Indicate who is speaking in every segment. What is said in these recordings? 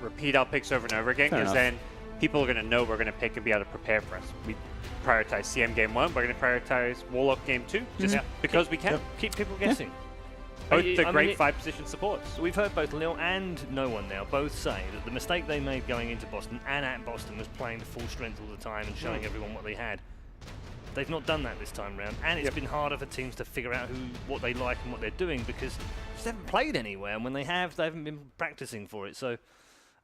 Speaker 1: repeat our picks over and over again, because then people are going to know we're going to pick and be able to prepare for us. We prioritize CM game 1, we're going to prioritize Warlock game 2, just because we can.
Speaker 2: Keep people guessing.
Speaker 1: Both the great 5-position supports.
Speaker 2: We've heard both Lil and No One now both say that the mistake they made going into Boston and at Boston was playing the full strength all the time and showing everyone what they had. They've not done that this time round, and it's been harder for teams to figure out what they like and what they're doing because they haven't played anywhere, and when they haven't been practicing for it. So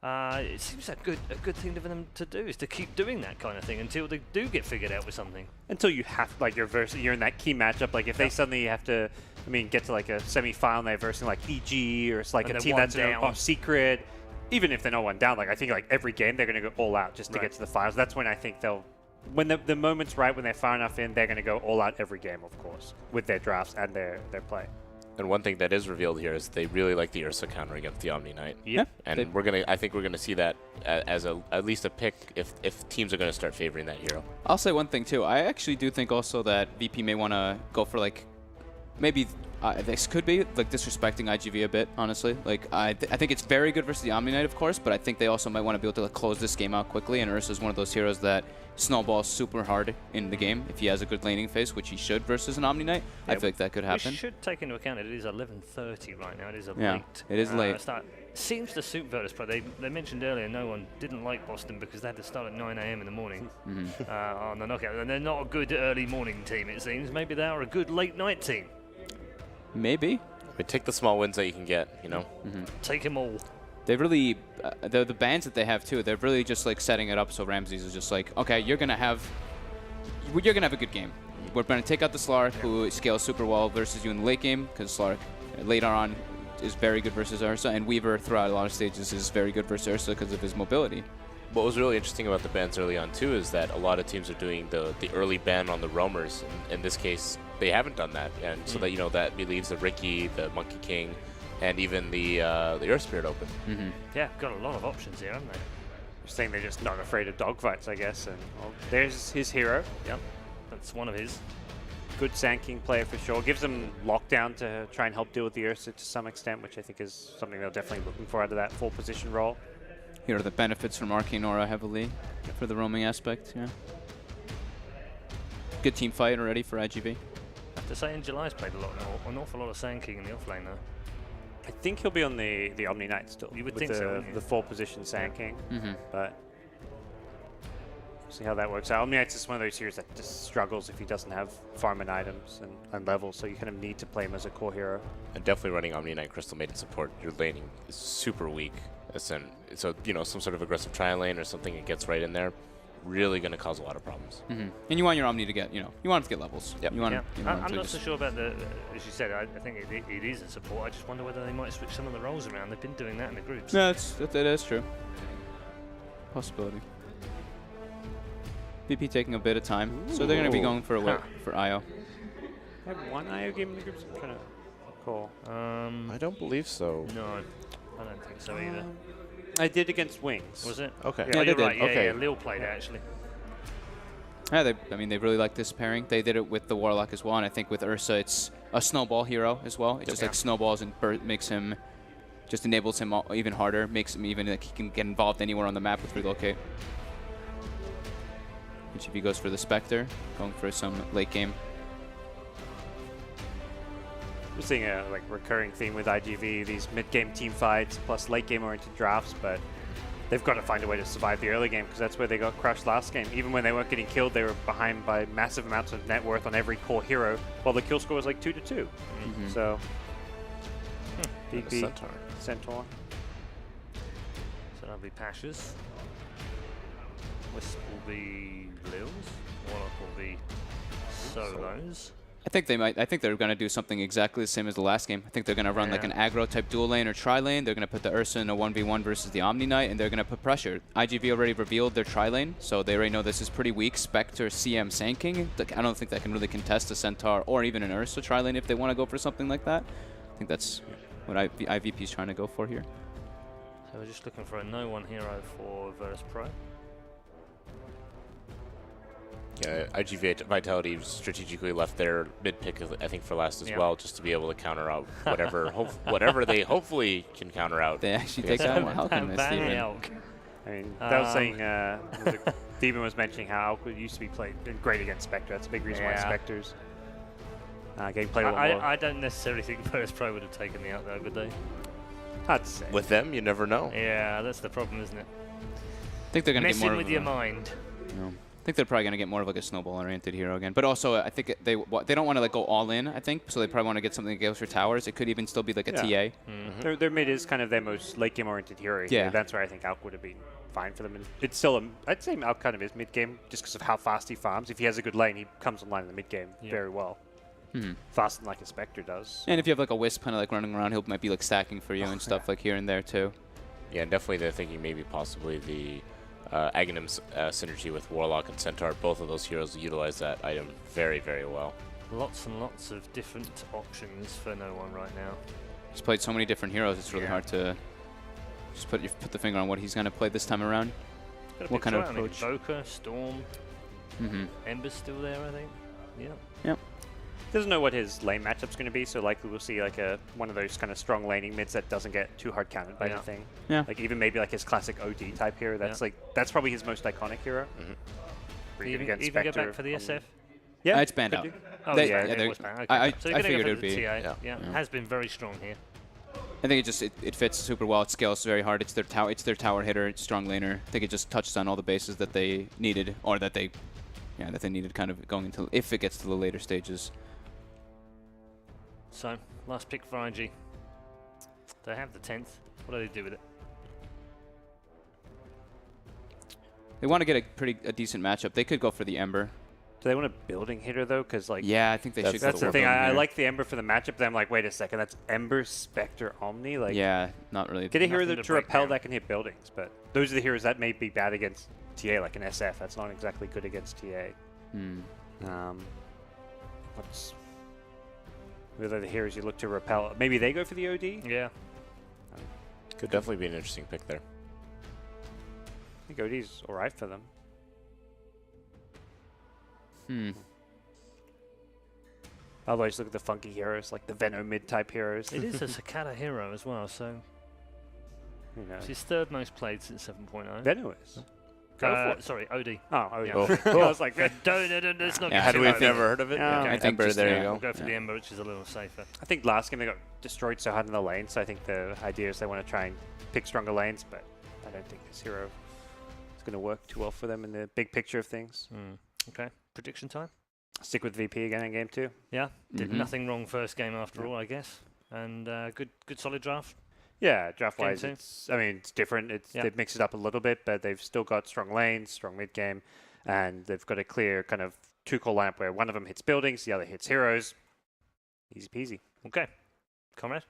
Speaker 2: it seems a good thing for them to do is to keep doing that kind of thing until they do get figured out with something. Until you have,
Speaker 1: like, you're in that key matchup. Like if they suddenly have to, get to like a semi-final, and they're versing like EG, or it's like a team that's off secret. Even if they're not one down, like I think like every game they're going to go all out just to get to the finals. That's when I think when the moment's right, when they're far enough in, they're going to go all out every game, of course, with their drafts and their play.
Speaker 3: And one thing that is revealed here is they really like the Ursa counter against the Omni Knight.
Speaker 2: Yeah.
Speaker 3: And I think we're gonna see that as at least a pick if teams are gonna start favoring that hero.
Speaker 4: I'll say one thing too. I actually do think also that VP may want to go for like maybe this could be like disrespecting IGV a bit, honestly. Like I think it's very good versus the Omni Knight, of course, but I think they also might want to be able to like, close this game out quickly. And Ursa is one of those heroes that snowballs super hard in the game if he has a good laning phase, which he should versus an Omni Knight. I feel like that could happen.
Speaker 2: We should take into account it is 11:30 right now. It is late.
Speaker 4: It is late.
Speaker 2: Seems to suit Virtus Pro. They mentioned earlier No One didn't like Boston because they had to start at 9 AM in the morning on the knockout. And they're not a good early morning team, it seems. Maybe they are a good late night team.
Speaker 4: Maybe.
Speaker 3: But take the small wins that you can get,
Speaker 2: Take them all.
Speaker 4: They really, the bans that they have too, they're really just like setting it up so Ramses is just like, okay, you're gonna have a good game. We're gonna take out the Slark, who scales super well versus you in the late game, because Slark later on is very good versus Ursa, and Weaver throughout a lot of stages is very good versus Ursa because of his mobility.
Speaker 3: What was really interesting about the bans early on too is that a lot of teams are doing the early ban on the roamers. In this case, they haven't done that, and so that that relieves the Riki, the Monkey King, and even the Earth Spirit open.
Speaker 2: Yeah, got a lot of options here, haven't they?
Speaker 1: You're saying they're just not afraid of dogfights, I guess. And there's his hero.
Speaker 2: Yep, that's one of his.
Speaker 1: Good Sand King player for sure. Gives them lockdown to try and help deal with the Ursa to some extent, which I think is something they're definitely looking for out of that full position role.
Speaker 4: Here are the benefits from Arcane Aura heavily for the roaming aspect. Yeah. Good team fight already for IGV.
Speaker 2: I have to say, in July's played an awful lot of Sand King in the offlane though.
Speaker 1: I think he'll be on the Omni Knight still.
Speaker 2: You would
Speaker 1: with
Speaker 2: think so, wouldn't you?
Speaker 1: The 4-position Sand King. But see how that works out. Omni Knight's just one of those heroes that just struggles if he doesn't have farming items and levels, so you kind of need to play him as a core hero.
Speaker 3: And definitely running Omni Knight Crystal Maiden support, your laning is super weak. So some sort of aggressive tri-lane or something that gets right in there, really going to cause a lot of problems.
Speaker 4: And you want your Omni to get, you want him to get levels.
Speaker 3: Yep.
Speaker 4: You want
Speaker 2: I'm not so sure about as you said, I think it is a support. I just wonder whether they might switch some of the roles around. They've been doing that in the groups.
Speaker 4: No, that is true. Possibility. VP taking a bit of time, so they're going to be going for IO.
Speaker 1: I have one IO game in the groups. I'm trying to recall.
Speaker 3: I don't believe so.
Speaker 2: No, I don't think so either.
Speaker 1: I did against Wings.
Speaker 2: Was it?
Speaker 3: Okay.
Speaker 2: Yeah, you're
Speaker 4: they
Speaker 2: right.
Speaker 4: did.
Speaker 2: Yeah, Lil played it actually.
Speaker 4: Yeah, they really like this pairing. They did it with the Warlock as well, and I think with Ursa, it's a snowball hero as well. It just like snowballs and makes him, just enables him even harder, makes him even like he can get involved anywhere on the map with relocate. HEV goes for the Spectre, going for some late game.
Speaker 1: We're seeing a recurring theme with IGV, these mid-game team fights plus late-game oriented drafts, but they've got to find a way to survive the early game because that's where they got crushed last game. Even when they weren't getting killed, they were behind by massive amounts of net worth on every core hero, while the kill score was like 2-2. So, VP, Centaur.
Speaker 2: So that'll be Pashas. Wisp will be Lils. Warlock will be Solos.
Speaker 4: I think they're going to do something exactly the same as the last game. I think they're going to run like an aggro type dual lane or tri lane. They're going to put the Ursa in a 1v1 versus the Omni Knight, and they're going to put pressure. IGV already revealed their tri lane, so they already know this is pretty weak. Spectre, CM, Sand King. I don't think that can really contest a Centaur or even an Ursa tri lane if they want to go for something like that. I think that's what IVP is trying to go for here.
Speaker 2: So we're just looking for a no-one hero for Virtus Pro.
Speaker 3: Yeah, IG Vitality strategically left their mid pick, I think, for last as well, just to be able to counter out whatever whatever they hopefully can counter out.
Speaker 4: They actually take out one Elk.
Speaker 1: I mean, that was saying, Demon was mentioning how Elk used to be played great against Spectre. That's a big reason why Spectre's getting played a lot more.
Speaker 2: I don't necessarily think Virtus Pro would have taken the out though, would they?
Speaker 1: Hard to say.
Speaker 3: With them, you never know.
Speaker 2: Yeah, that's the problem, isn't it?
Speaker 4: I think they're going to get more
Speaker 2: messing with your mind.
Speaker 4: No. I think they're probably going to get more of like a snowball-oriented hero again. But also, I think they don't want to like go all in, I think. So they probably want to get something that goes for towers. It could even still be like a TA.
Speaker 1: Mm-hmm. Their mid is kind of their most late game-oriented hero.
Speaker 4: Yeah.
Speaker 1: That's where I think Alk would have been fine for them. And it's still, I'd say Alk kind of is mid-game just because of how fast he farms. If he has a good lane, he comes online in the mid-game very well. Faster than like a Spectre does.
Speaker 4: And if you have like a Wisp kind of like running around, he might be like stacking for you and stuff like here and there too.
Speaker 3: Yeah, and definitely they're thinking maybe possibly the Aghanim synergy with Warlock and Centaur. Both of those heroes utilize that item very, very well.
Speaker 2: Lots and lots of different options for no one right now.
Speaker 4: He's played so many different heroes, it's really hard to just put the finger on what he's going to play this time around. What kind of approach?
Speaker 2: Invoker, Storm, Ember's still there, I think.
Speaker 4: Yep.
Speaker 1: Doesn't know what his lane matchup's going to be, so likely we'll see like one of those kind of strong laning mids that doesn't get too hard countered by anything.
Speaker 4: Yeah.
Speaker 1: Like even maybe like his classic OD type hero. That's that's probably his most iconic hero.
Speaker 2: Even go back for the SF.
Speaker 1: Yeah,
Speaker 4: it's banned out.
Speaker 2: Oh yeah, it was banned. Okay. So
Speaker 4: I figured
Speaker 2: it
Speaker 4: would be.
Speaker 2: TA. Yeah, has been very strong here.
Speaker 4: I think it fits super well. It scales very hard. It's their tower hitter. It's strong laner. I think it just touches on all the bases that they needed, or that they needed kind of going into if it gets to the later stages.
Speaker 2: So, last pick for IG. They have the 10th. What do they do with it?
Speaker 4: They want to get a decent matchup. They could go for the Ember.
Speaker 1: Do they want a building hitter though? Because like
Speaker 4: I think they should.
Speaker 1: That's the thing. I like the Ember for the matchup. Then I'm like, wait a second, that's Ember, Spectre, Omni. Like,
Speaker 4: not really.
Speaker 1: Get a hero to repel that can hit buildings, but those are the heroes that may be bad against TA, like an SF. That's not exactly good against TA. Whether the heroes you look to repel, maybe they go for the OD.
Speaker 2: Yeah,
Speaker 3: could definitely be an interesting pick there.
Speaker 1: I think OD's all right for them. Otherwise, look at the funky heroes, like the Venom mid-type heroes.
Speaker 2: It is a Cicada hero as well, so it's his third most played since 7.0.
Speaker 1: Venom is.
Speaker 2: Sorry, OD.
Speaker 1: Oh, OD.
Speaker 2: Yeah.
Speaker 1: I was like,
Speaker 2: let's not
Speaker 3: had we never heard of it?
Speaker 1: I think
Speaker 3: Ember, there you go.
Speaker 2: We'll go for the Ember, which is a little safer.
Speaker 1: I think last game they got destroyed so hard in the lane, so I think the idea is they want to try and pick stronger lanes, but I don't think this hero is going to work too well for them in the big picture of things.
Speaker 2: Okay, prediction time?
Speaker 1: Stick with VP again in game 2.
Speaker 2: Yeah, did nothing wrong first game after all, I guess. And good solid draft.
Speaker 1: Yeah, draft-wise, it's different. They've mixed it up a little bit, but they've still got strong lanes, strong mid-game, and they've got a clear kind of two-core lineup where one of them hits buildings, the other hits heroes. Easy peasy.
Speaker 2: Okay. Comrade?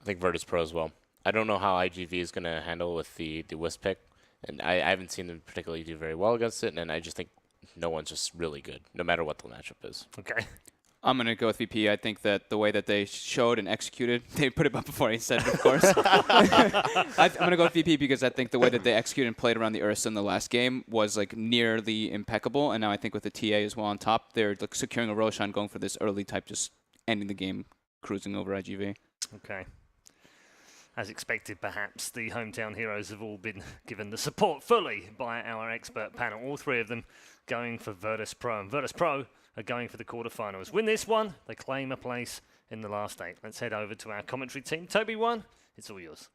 Speaker 3: I think Virtus Pro as well. I don't know how IGV is going to handle with the Wisp pick, and I haven't seen them particularly do very well against it, and I just think no one's just really good, no matter what the matchup is.
Speaker 2: Okay.
Speaker 4: I'm going to go with VP. I think that the way that they showed and executed, they put it up before I said it, of course. I'm going to go with VP because I think the way that they executed and played around the Ursa in the last game was like nearly impeccable. And now I think with the TA as well on top, they're like securing a Roshan, going for this early type, just ending the game, cruising over IGV.
Speaker 2: Okay. As expected, perhaps, the hometown heroes have all been given the support fully by our expert panel. All three of them going for Virtus Pro. And Virtus Pro are going for the quarterfinals. Win this one, they claim a place in the last 8. Let's head over to our commentary team. Toby 1, it's all yours.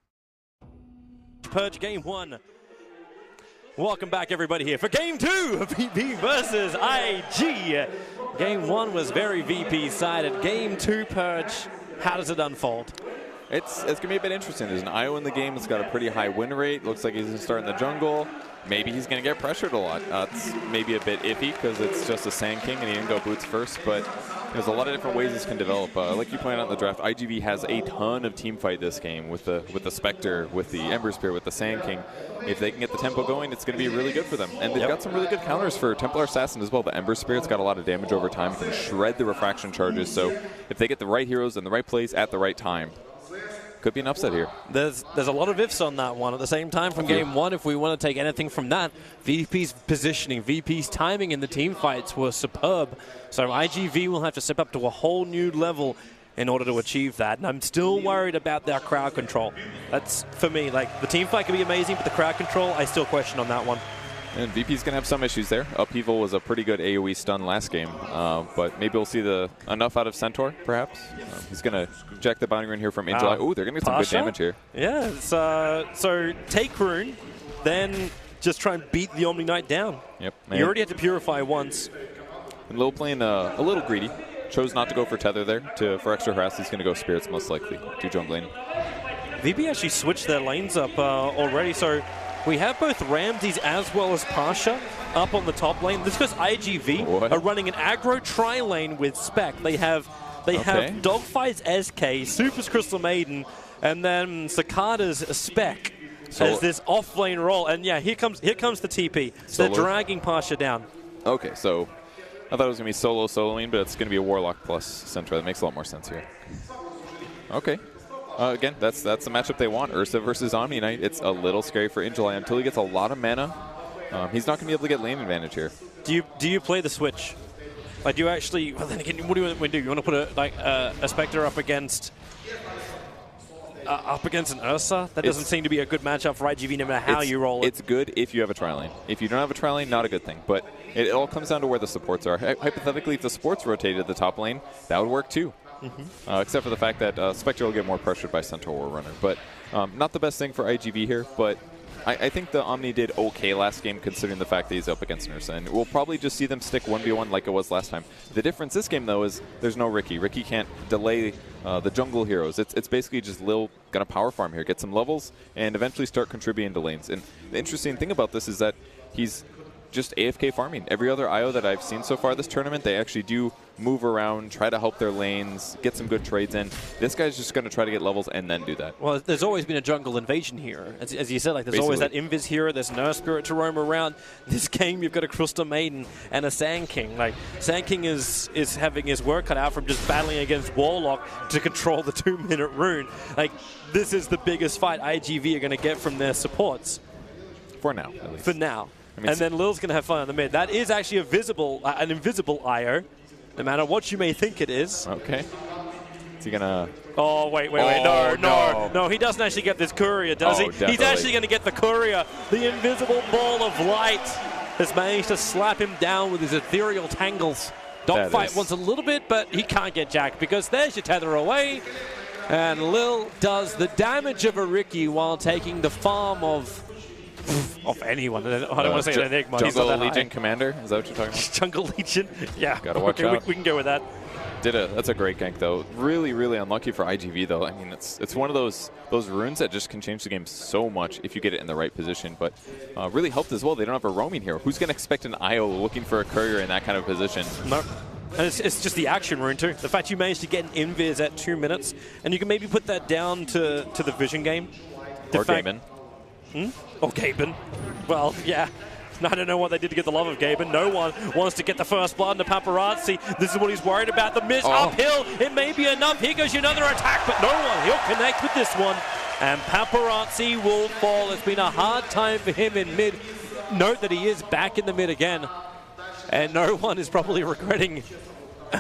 Speaker 5: Purge game 1. Welcome back, everybody, here for game 2 of VP versus IG. Game 1 was very VP-sided. Game 2, Purge, how does it unfold?
Speaker 6: It's going to be a bit interesting. There's an IO in the game that's got a pretty high win rate. Looks like he's going to start in the jungle. Maybe he's going to get pressured a lot. It's maybe a bit iffy because it's just a Sand King and he didn't go boots first, but there's a lot of different ways this can develop. Like you pointed out in the draft, IGV has a ton of team fight this game with the Spectre, with the Ember Spear, with the Sand King. If they can get the tempo going, it's going to be really good for them. And they've got some really good counters for Templar Assassin as well. The Ember Spear, it's got a lot of damage over time. It can shred the refraction charges. So if they get the right heroes in the right place at the right time, could be an upset here.
Speaker 5: There's a lot of ifs on that one. At the same time, from game one, if we want to take anything from that, VP's positioning, VP's timing in the team fights were superb. So IGV will have to step up to a whole new level in order to achieve that. And I'm still worried about their crowd control. That's, for me, like, the team fight can be amazing, but the crowd control, I still question on that one.
Speaker 6: And VP's going to have some issues there. Upheaval was a pretty good AoE stun last game, but maybe we'll see enough out of Centaur, perhaps. He's going to check the boundary rune here from Angel. Ooh, they're going to get some good damage here.
Speaker 5: Yeah, so take rune, then just try and beat the Omni Knight down.
Speaker 6: Yep.
Speaker 5: You already had to purify once.
Speaker 6: And Lil playing a little greedy. Chose not to go for Tether there. For extra harass, he's going to go Spirits most likely to jungling.
Speaker 5: VP actually switched their lanes up already, so we have both Ramses as well as Pasha up on the top lane. This is because IGV are running an aggro tri-lane with Spec. They have Dogfight's SK, Super's Crystal Maiden, and then Cicada's Spec as this off-lane role. And yeah, here comes the TP. So they're dragging Pasha down.
Speaker 6: Okay, so I thought it was going to be soloing, but it's going to be a Warlock plus Centaur. That makes a lot more sense here. Okay. Again, that's the matchup they want. Ursa versus Omni Knight. It's a little scary for Injali until he gets a lot of mana. He's not going to be able to get lane advantage here.
Speaker 5: Do you play the switch? Like, do you actually? Well, then again, what do you want to do? You want to put a Spectre up against an Ursa? That doesn't seem to be a good matchup for IGV, no matter how you roll it.
Speaker 6: It's good if you have a tri-lane. If you don't have a tri-lane, not a good thing. But it all comes down to where the supports are. Hypothetically, if the supports rotated the top lane, that would work too. Except for the fact that Spectre will get more pressured by Centaur or Runner. But not the best thing for IGV here, but I think the Omni did okay last game considering the fact that he's up against Ursa. And we'll probably just see them stick 1v1 like it was last time. The difference this game, though, is there's no Riki. Riki can't delay the jungle heroes. It's basically just Lil going to power farm here, get some levels, and eventually start contributing to lanes. And the interesting thing about this is that he's just AFK farming. Every other IO that I've seen so far this tournament, they actually do move around, try to help their lanes, get some good trades in. This guy's just going to try to get levels and then do that.
Speaker 5: Well, there's always been a jungle invasion here. As you said, like there's always that Invis hero, there's an Earth Spirit to roam around. This game, you've got a Crystal Maiden and a Sand King. Like, Sand King is having his work cut out from just battling against Warlock to control the 2-minute rune. Like, this is the biggest fight IGV are going to get from their supports.
Speaker 6: For now, at least.
Speaker 5: For now.
Speaker 6: I mean,
Speaker 5: and then Lil's going to have fun on the mid. That is actually an invisible IO, no matter what you may think it is.
Speaker 6: Okay. Is he going to...
Speaker 5: Oh, wait. No, he doesn't actually get this courier, does he?
Speaker 6: Definitely.
Speaker 5: He's actually going to get the courier. The invisible ball of light has managed to slap him down with his ethereal tangles. Dogfight wants a little bit, but he can't get jacked because there's your tether away. And Lil does the damage of a Riki while taking the farm of anyone. I don't want to say an Enigma.
Speaker 6: Jungle Legion Commander? Is that what you're talking about?
Speaker 5: Jungle Legion? Yeah.
Speaker 6: Gotta watch out.
Speaker 5: We can go with that.
Speaker 6: That's a great gank, though. Really, really unlucky for IGV, though. I mean, it's one of those runes that just can change the game so much if you get it in the right position. But really helped as well. They don't have a roaming hero. Who's going to expect an IO looking for a courier in that kind of position?
Speaker 5: No. And it's just the action rune, too. The fact you managed to get an invis at 2 minutes, and you can maybe put that down to the vision game.
Speaker 6: Or Gaben.
Speaker 5: Or Gaben. Well, yeah. I don't know what they did to get the love of Gaben. No one wants to get the first blood into Paparazzi. This is what he's worried about. The miss uphill. It may be enough. Here goes another attack, but no one. He'll connect with this one. And Paparazzi will fall. It's been a hard time for him in mid. Note that he is back in the mid again. And no one is probably regretting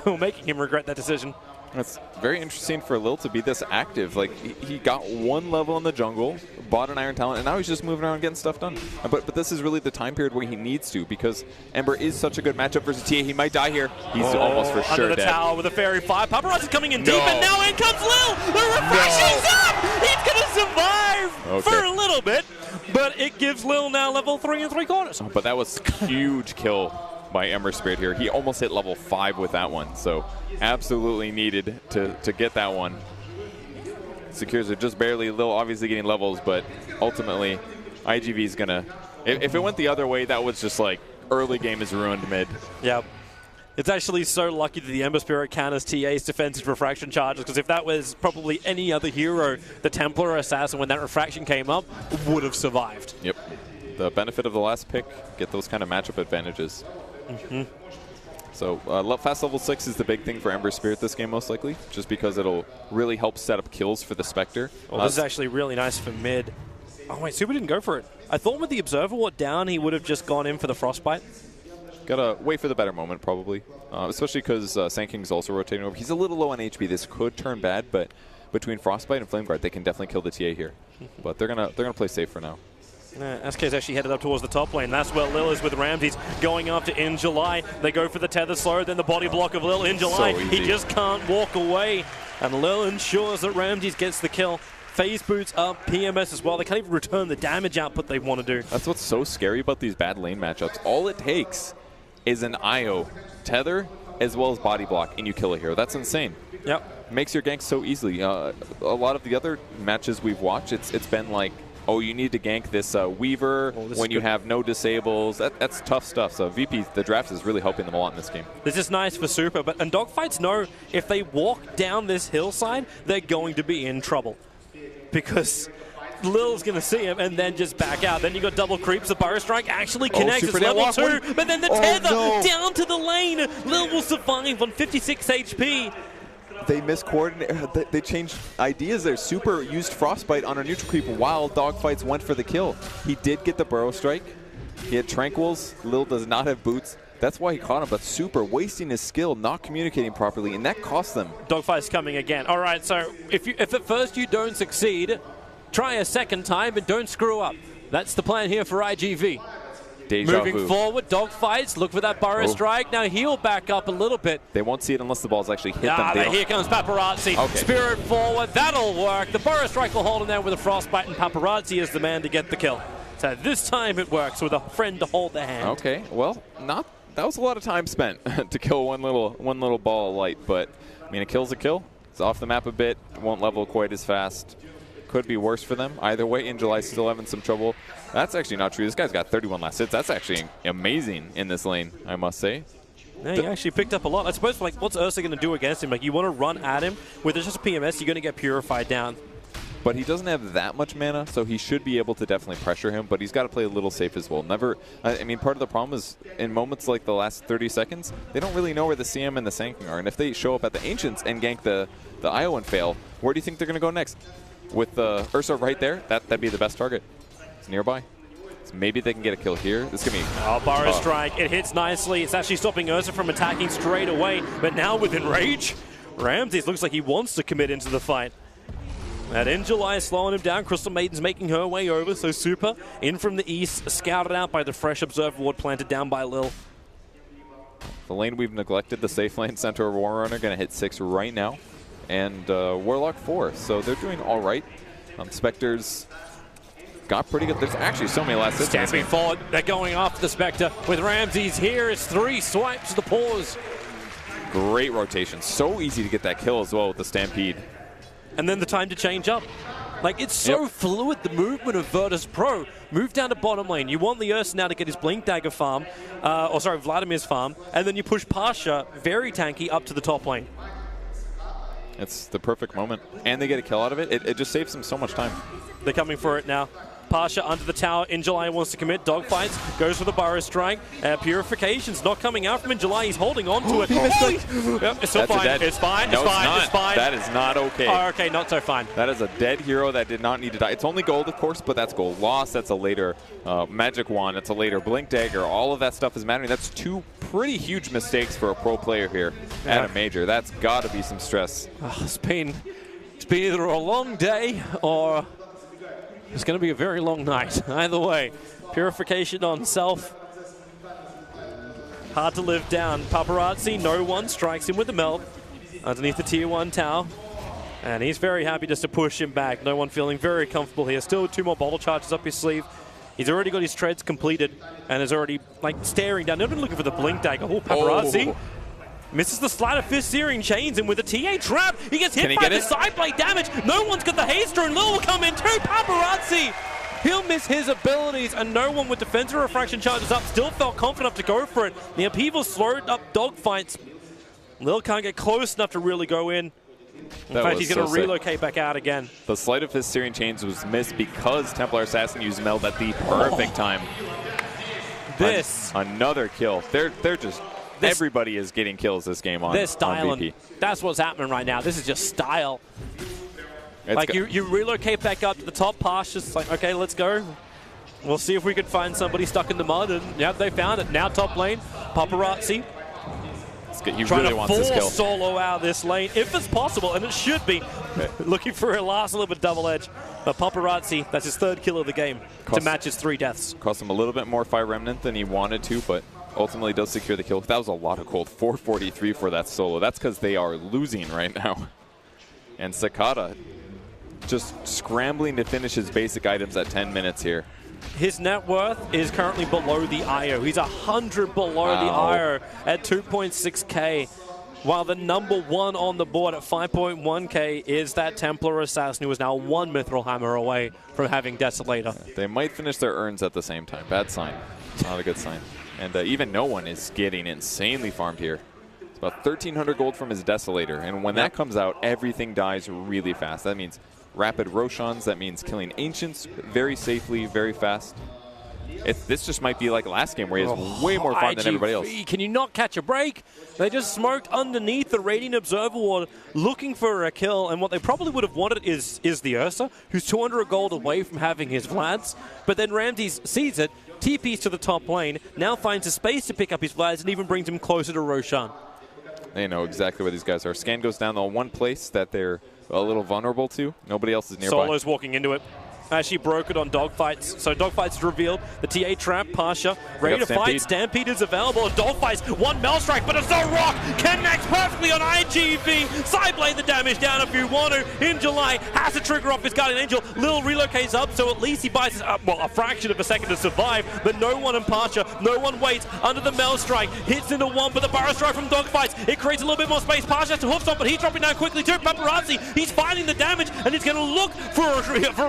Speaker 5: or making him regret that decision.
Speaker 6: It's very interesting for Lil to be this active. Like, he got 1 level in the jungle, bought an Iron Talent, and now he's just moving around getting stuff done. But this is really the time period where he needs to, because Ember is such a good matchup versus TA. He might die here. He's almost for sure
Speaker 5: under the
Speaker 6: dead.
Speaker 5: tower with a Fairy Fire. Paparazzi's coming in deep, and now in comes Lil! The refreshing's up! He's going to survive for a little bit, but it gives Lil now level 3 3/4.
Speaker 6: But that was a huge kill by Ember Spirit here. He almost hit level 5 with that one, so absolutely needed to get that one. Secures it just barely. Lil obviously getting levels, but ultimately IGV's gonna, if it went the other way, that was just like early game is ruined mid.
Speaker 5: Yep. It's actually so lucky that the Ember Spirit counters TA's defensive refraction charges, because if that was probably any other hero, the Templar or Assassin, when that refraction came up, would have survived.
Speaker 6: Yep. The benefit of the last pick, get those kind of matchup advantages. So fast level 6 is the big thing for Ember Spirit this game, most likely, just because it'll really help set up kills for the Spectre.
Speaker 5: Well, this is actually really nice for mid. Oh, wait, Super didn't go for it. I thought with the Observer Ward down, he would have just gone in for the Frostbite.
Speaker 6: Gotta wait for the better moment, probably. Especially because Sand King's also rotating over. He's a little low on HP. This could turn bad, but between Frostbite and Flame Guard, they can definitely kill the TA here. But they're gonna play safe for now.
Speaker 5: SK's actually headed up towards the top lane. That's where Lil is with Ramses going after In July. They go for the tether slow, then the body block of Lil In July.
Speaker 6: So
Speaker 5: he just can't walk away. And Lil ensures that Ramses gets the kill. Phase boots up, PMS as well. They can't even return the damage output they want to do.
Speaker 6: That's what's so scary about these bad lane matchups. All it takes is an IO, tether, as well as body block, and you kill a hero. That's insane.
Speaker 5: Yep.
Speaker 6: Makes your gank so easily. A lot of the other matches we've watched, it's been like, oh, you need to gank this Weaver when you have no disables. That's tough stuff. So VP, the draft is really helping them a lot in this game.
Speaker 5: This is nice for Super, and dogfights know if they walk down this hillside, they're going to be in trouble. Because Lil's going to see him and then just back out. Then you got double creeps. The Burrow Strike actually connects. It's level 2, but then the tether down to the lane. Lil will survive on 56 HP.
Speaker 6: They miscoordinated. They changed ideas there. Super used Frostbite on a neutral creep while Dogfights went for the kill. He did get the Burrow Strike. He had Tranquils. Lil does not have boots. That's why he caught him, but Super wasting his skill, not communicating properly, and that cost them.
Speaker 5: Dogfight's coming again. All right, so if at first you don't succeed, try a second time and don't screw up. That's the plan here for IGV. Moving forward, Dogfights, look for that Burrow Strike. Now he'll back up a little bit.
Speaker 6: They won't see it unless the balls actually hit them.
Speaker 5: Here comes Paparazzi.
Speaker 6: Okay.
Speaker 5: Spirit forward, that'll work. The Burrow Strike will hold him there with a Frostbite, and Paparazzi is the man to get the kill. So this time it works with a friend to hold the hand.
Speaker 6: Okay, well, that was a lot of time spent to kill one little ball of light, but I mean, a kill's a kill. It's off the map a bit, won't level quite as fast. Could be worse for them. Either way, In July still having some trouble. That's actually not true. This guy's got 31 last hits. That's actually amazing in this lane, I must say.
Speaker 5: Yeah, he actually picked up a lot. I suppose, like, what's Ursa going to do against him? Like, you want to run at him with just a PMS, you're going to get purified down.
Speaker 6: But he doesn't have that much mana, so he should be able to definitely pressure him, but he's got to play a little safe as well. I mean, part of the problem is in moments like the last 30 seconds, they don't really know where the CM and the Sand King are, and if they show up at the Ancients and gank the IO and fail, where do you think they're going to go next? With the Ursa right there, that'd be the best target. It's nearby. So maybe they can get a kill here. This is going to be...
Speaker 5: Burrow Strike, it hits nicely. It's actually stopping Ursa from attacking straight away, but now with Enrage, Ramses looks like he wants to commit into the fight. And In July is slowing him down. Crystal Maiden's making her way over, so Super in from the east, scouted out by the fresh Observer Ward planted down by Lil.
Speaker 6: The lane we've neglected, the safe lane, Centaur Warrunner, going to hit 6 right now. And Warlock 4, so they're doing all right. Spectres got pretty good. There's actually so many last hits.
Speaker 5: Stamping forward, they're going after the Spectre with Ramses here. It's 3 swipes to the paws.
Speaker 6: Great rotation. So easy to get that kill as well with the Stampede.
Speaker 5: And then the time to change up. Like, it's so fluid, the movement of Virtus Pro. Move down to bottom lane. You want the Ursa now to get his Blink Dagger farm, Vladimir's farm, and then you push Pasha, very tanky, up to the top lane.
Speaker 6: It's the perfect moment. And they get a kill out of it. It just saves them so much time.
Speaker 5: They're coming for it now. Pasha under the tower. In July wants to commit. Dogfights goes for the Burrow Strike. Purification's not coming out from In July. He's holding on to it. Yep, it's still fine. It's fine.
Speaker 6: No,
Speaker 5: it's fine.
Speaker 6: That is not okay.
Speaker 5: Oh, okay, not so fine.
Speaker 6: That is a dead hero that did not need to die. It's only gold, of course, but that's gold lost. That's a later Magic Wand. That's a later Blink Dagger. All of that stuff is mattering. That's 2 pretty huge mistakes for a pro player here at a major. That's got to be some stress.
Speaker 5: It's been either a long day or it's going to be a very long night. Either way, Purification on self. Hard to live down. Paparazzi, no one, strikes him with the melt underneath the tier 1 tower. And he's very happy just to push him back. No one feeling very comfortable here. Still 2 more bottle charges up his sleeve. He's already got his treads completed and is already like staring down. Not even looking for the Blink Dagger. Oh, Paparazzi. Misses the Sleight of Fist, Searing chains him with a TA trap. He gets hit by the side blade damage. No one's got the haste and Lil will come in too. Paparazzi. He'll miss his abilities, and no one with defensive refraction charges up still felt confident enough to go for it. The upheaval slowed up dogfights. Lil can't get close enough to really go in. In fact, he's going to relocate back out again.
Speaker 6: The Sleight of Fist, Searing chains was missed because Templar Assassin used Meld at the perfect time.
Speaker 5: This.
Speaker 6: Another kill. They're just Everybody is getting kills this game on,
Speaker 5: they're styling.
Speaker 6: on VP.
Speaker 5: That's what's happening right now. This is just style.
Speaker 6: It's
Speaker 5: like you relocate back up to the top. Pash just like, okay, let's go. We'll see if we can find somebody stuck in the mud. And yeah, they found it. Now top lane, Paparazzi.
Speaker 6: He
Speaker 5: trying
Speaker 6: really
Speaker 5: to
Speaker 6: wants this kill.
Speaker 5: force solo out of this lane, if it's possible, and it should be. Looking for a last little bit double-edge. But Paparazzi, that's his 3rd kill of the game to match his 3 deaths.
Speaker 6: Cost him a little bit more Fire Remnant than he wanted to, but ultimately does secure the kill. That was a lot of gold. 443 for that solo. That's because they are losing right now. And Sakata just scrambling to finish his basic items at 10 minutes here.
Speaker 5: His net worth is currently below the IO. He's 100 below the IO at 2.6k, while the #1 on the board at 5.1k is that Templar Assassin, who is now 1 Mithril Hammer away from having Desolator.
Speaker 6: They might finish their urns at the same time. Bad sign. Not a good sign. And even no one is getting insanely farmed here. It's about 1,300 gold from his Desolator, and when that comes out, everything dies really fast. That means rapid Roshans, that means killing Ancients very safely, very fast. This just might be like last game where he has way more farm than everybody else.
Speaker 5: Can you not catch a break? They just smoked underneath the Radiant Observer Ward looking for a kill, and what they probably would have wanted is the Ursa, who's 200 gold away from having his Vlads. But then Ramses sees it, TPs to the top lane, now finds a space to pick up his Vlads and even brings him closer to Roshan.
Speaker 6: They know exactly where these guys are. Scan goes down the one place that they're a little vulnerable to. Nobody else is nearby.
Speaker 5: Solo's walking into it. Actually broke it on Dogfights. So Dogfights is revealed. The TA trap, Pasha, ready to fight. Stampede is available. Dogfights, 1 Maelstrike, but it's a rock. Connects perfectly on IGV. Sideblade the damage down if you want to. In July, has to trigger off his Guardian Angel. Lil relocates up, so at least he buys a fraction of a second to survive. But no one in Pasha, no one waits under the Maelstrike. Hits into 1, but the Barrow Strike from Dogfights. It creates a little bit more space. Pasha has to hoof stop, but he's dropping down quickly too. Paparazzi, he's finding the damage, and he's going to look for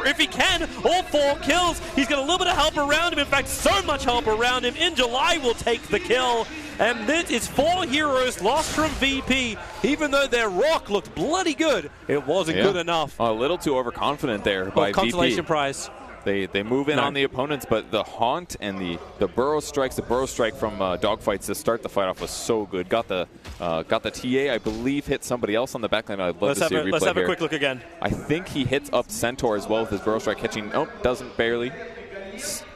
Speaker 5: if he can, all 4 kills. He's got a little bit of help around him. In fact, so much help around him. In July will take the kill. And this is 4 heroes lost from VP. Even though their rock looked bloody good, it wasn't good enough.
Speaker 6: A little too overconfident there by VP.
Speaker 5: Consolation prize.
Speaker 6: They move in on the opponents, but the Haunt and the Burrow Strikes, the Burrow Strike from Dogfights to start the fight off was so good. Got the TA, I believe, hit somebody else on the backline. I'd love to see a replay.
Speaker 5: Let's have a quick look again.
Speaker 6: I think he hits up Centaur as well with his Burrow Strike, catching, doesn't barely.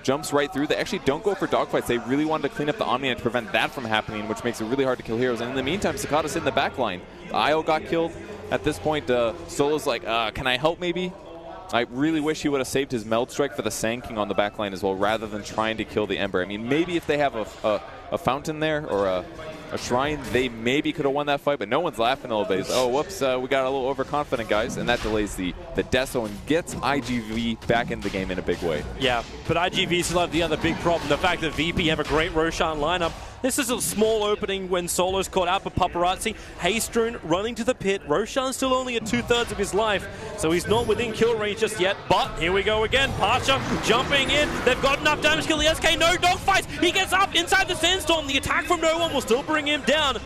Speaker 6: Jumps right through. They actually don't go for dogfights. They really wanted to clean up the Omni and prevent that from happening, which makes it really hard to kill heroes. And in the meantime, Sakata's in the back line. Io got killed. At this point, Solo's like, can I help maybe? I really wish he would have saved his Meld Strike for the Sand King on the back line as well, rather than trying to kill the Ember. I mean, maybe if they have a fountain there or a shrine, they maybe could have won that fight, but no one's laughing a little bit. Oh, whoops, we got a little overconfident, guys, and that delays the Deso and gets IGV back in the game in a big way.
Speaker 5: Yeah, but IGV still have the other big problem, the fact that VP have a great Roshan lineup. This is a small opening when Solo's caught out, but Paparazzi, Hastrun running to the pit. Roshan's still only at 2/3 of his life, so he's not within kill range just yet. But here we go again. Pasha jumping in. They've got enough damage to kill the SK. No dogfights. He gets up inside the Sandstorm. The attack from no one will still bring him down.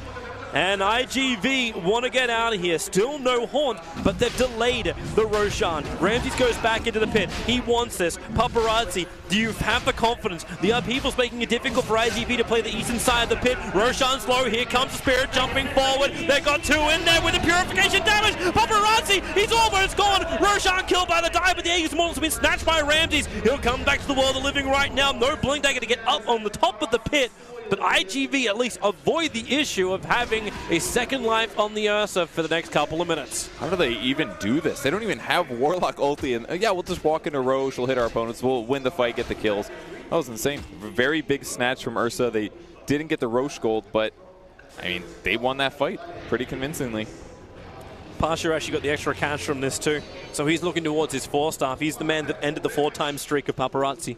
Speaker 5: And IGV want to get out of here. Still no Haunt, but they've delayed the Roshan. Ramses goes back into the pit. He wants this. Paparazzi, do you have the confidence? The upheaval's making it difficult for IGV to play the eastern side of the pit. Roshan's low. Here comes the Spirit jumping forward. They've got 2 in there with the Purification damage. Paparazzi, he's almost gone. Roshan killed by the dive, but the Aegis Immortal's been snatched by Ramses. He'll come back to the world of living right now. No Blink Dagger to get up on the top of the pit. But IGV at least avoid the issue of having a second life on the Ursa for the next couple of minutes.
Speaker 6: How do they even do this? They don't even have Warlock ulti, and yeah, we'll just walk into Roche, we'll hit our opponents, we'll win the fight, get the kills. That was insane. Very big snatch from Ursa. They didn't get the Roche gold, but I mean, they won that fight pretty convincingly.
Speaker 5: Pasha actually got the extra cash from this too, so he's looking towards his 4-star. He's the man that ended the 4-time streak of Paparazzi.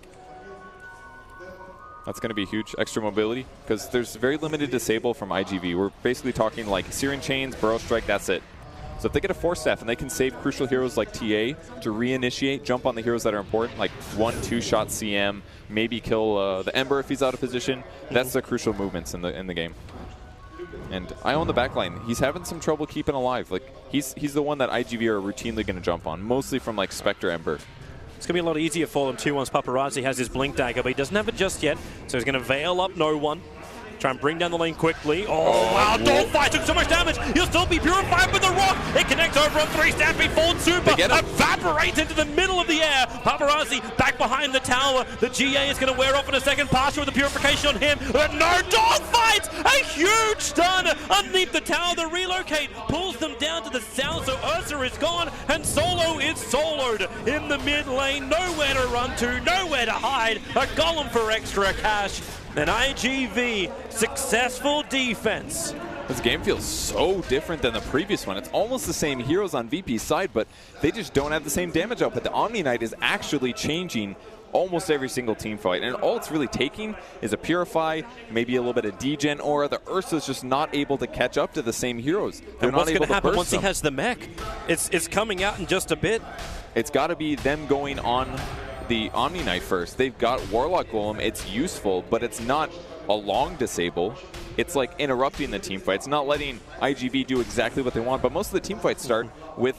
Speaker 6: That's going to be huge. Extra mobility, because there's very limited disable from IGV. We're basically talking like Searing Chains, Burrow Strike, that's it. So if they get a 4-staff and they can save crucial heroes like TA to reinitiate, jump on the heroes that are important, like 1-2 shot CM, maybe kill the Ember if he's out of position, that's the crucial movements in the game. And Io on the backline, he's having some trouble keeping alive. Like he's the one that IGV are routinely going to jump on, mostly from like Spectre Ember.
Speaker 5: It's going to be a lot easier for them too once Paparazzi has his Blink Dagger, but he doesn't have it just yet, so he's going to veil up no one. Try and bring down the lane quickly. Oh, wow. Dogfight took so much damage. He'll still be purified with the rock. It connects over on 3. Stampede forward super. Evaporates into the middle of the air. Paparazzi back behind the tower. The GA is going to wear off in a second. Pasha with the purification on him. But no, Dogfight! A huge stun underneath the tower. The relocate pulls them down to the south. So Ursa is gone. And Solo is soloed in the mid lane. Nowhere to run to. Nowhere to hide. A golem for extra cash. An IGV successful defense.
Speaker 6: This game feels so different than the previous one. It's almost the same heroes on VP's side, but they just don't have the same damage output. The Omni Knight is actually changing almost every single team fight, and all it's really taking is a Purify, maybe a little bit of degen aura. The Ursa's just not able to catch up to the same heroes. They're
Speaker 5: and what's
Speaker 6: not able
Speaker 5: going to happen
Speaker 6: burst
Speaker 5: once
Speaker 6: them.
Speaker 5: he has the mech? It's coming out in just a bit.
Speaker 6: It's got to be them going on the Omni Knight first. They've got Warlock Golem. It's useful, but it's not a long disable. It's like interrupting the team fight. It's not letting IGV do exactly what they want, but most of the team fights start with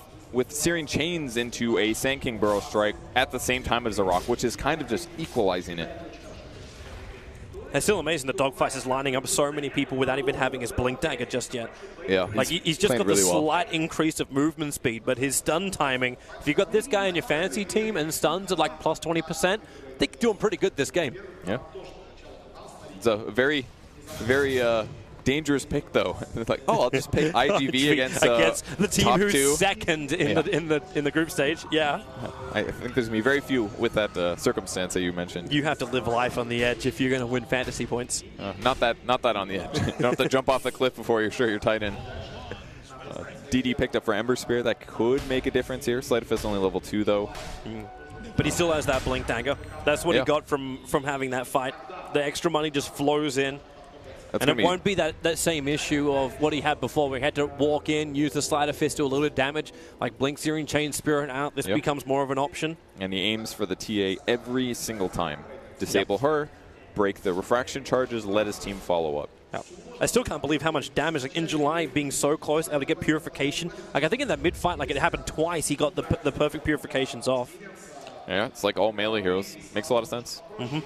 Speaker 6: Searing Chains into a Sand King Burrow Strike at the same time as a Rock, which is kind of just equalizing it.
Speaker 5: It's still amazing that Dogfight is lining up so many people without even having his Blink Dagger just yet.
Speaker 6: Yeah,
Speaker 5: like he's just got the slight increase of movement speed, but his stun timing, if you've got this guy in your fantasy team and stuns at like plus 20%, I think you're doing pretty good this game.
Speaker 6: Yeah. It's a very, very dangerous pick, though. It's like, oh, I'll just pick IGV against
Speaker 5: the team
Speaker 6: top
Speaker 5: who's
Speaker 6: 2.
Speaker 5: second in the group stage. Yeah.
Speaker 6: I think there's gonna be very few with that circumstance that you mentioned.
Speaker 5: You have to live life on the edge if you're going to win fantasy points.
Speaker 6: Not that on the edge. You don't have to jump off the cliff before you're sure you're tight in. DD picked up for Ember Spear. That could make a difference here. Sleight of Fist only level 2 though.
Speaker 5: But he still has that Blink Dagger. That's what he got from having that fight. The extra money just flows in. And it won't be that same issue of what he had before, where he had to walk in, use the Sleight of Fist, do a little bit of damage, like Blink, Searing Chain, Spirit out. This becomes more of an option. And
Speaker 6: he aims for the TA every single time. Disable her, break the refraction charges, let his team follow up.
Speaker 5: I still can't believe how much damage, like in July, being so close, able to get Purification. Like I think in that mid-fight, like it happened twice, he got the perfect Purifications off.
Speaker 6: Yeah, it's like all melee heroes. Makes a lot of sense.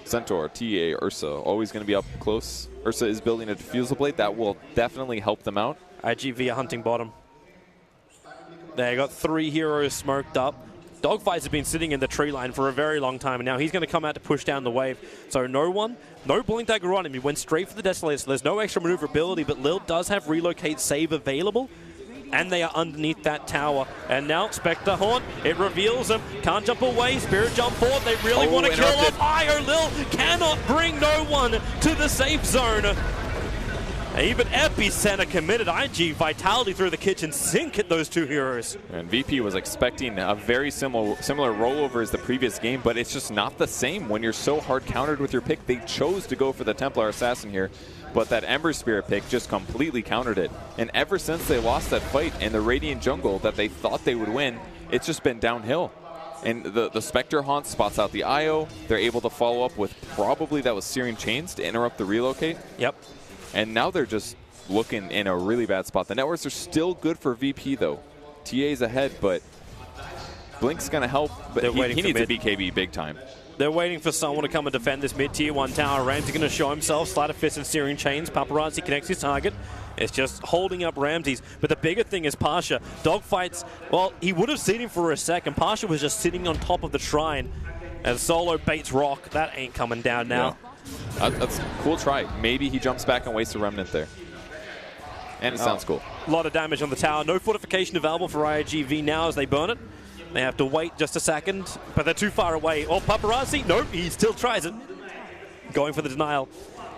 Speaker 6: Centaur, TA, Ursa, always going to be up close. Ursa is building a Diffusal Blade. That will definitely help them out.
Speaker 5: IGV hunting bottom. They got 3 heroes smoked up. Dogfights have been sitting in the tree line for a very long time, and now he's going to come out to push down the wave. So no Blink Dagger on him. He went straight for the Desolator, so there's no extra maneuverability, but Lil does have Relocate Save available. And they are underneath that tower. And now Spectre Haunt, it reveals them. Can't jump away, Spirit Jump forward. They really want to kill off Io. Lil cannot bring no one to the safe zone. Even Epicenter committed. IG Vitality through the kitchen sink at those 2 heroes.
Speaker 6: And VP was expecting a very similar rollover as the previous game, but it's just not the same when you're so hard countered with your pick. They chose to go for the Templar Assassin here, but that Ember Spirit pick just completely countered it. And ever since they lost that fight in the Radiant jungle that they thought they would win, it's just been downhill. And the Spectre Haunt spots out the IO. They're able to follow up with probably that was Searing Chains to interrupt the relocate.
Speaker 5: Yep.
Speaker 6: And now they're just looking in a really bad spot. The networks are still good for VP, though. TA's ahead, but Blink's going to help. But he needs a BKB big time.
Speaker 5: They're waiting for someone to come and defend this mid-tier 1 tower. Ramsey going to show himself. Sleight of Fist and Searing Chains. Paparazzi connects his target. It's just holding up Ramses. But the bigger thing is Pasha. Dogfights, well, he would have seen him for a second. Pasha was just sitting on top of the shrine. And Solo baits Rock. That ain't coming down now.
Speaker 6: Yeah. That's a cool try. Maybe he jumps back and wastes a Remnant there. And it sounds cool.
Speaker 5: A lot of damage on the tower. No fortification available for IGV now as they burn it. They have to wait just a second, but they're too far away. Oh, Paparazzi? Nope, he still tries it. Going for the denial.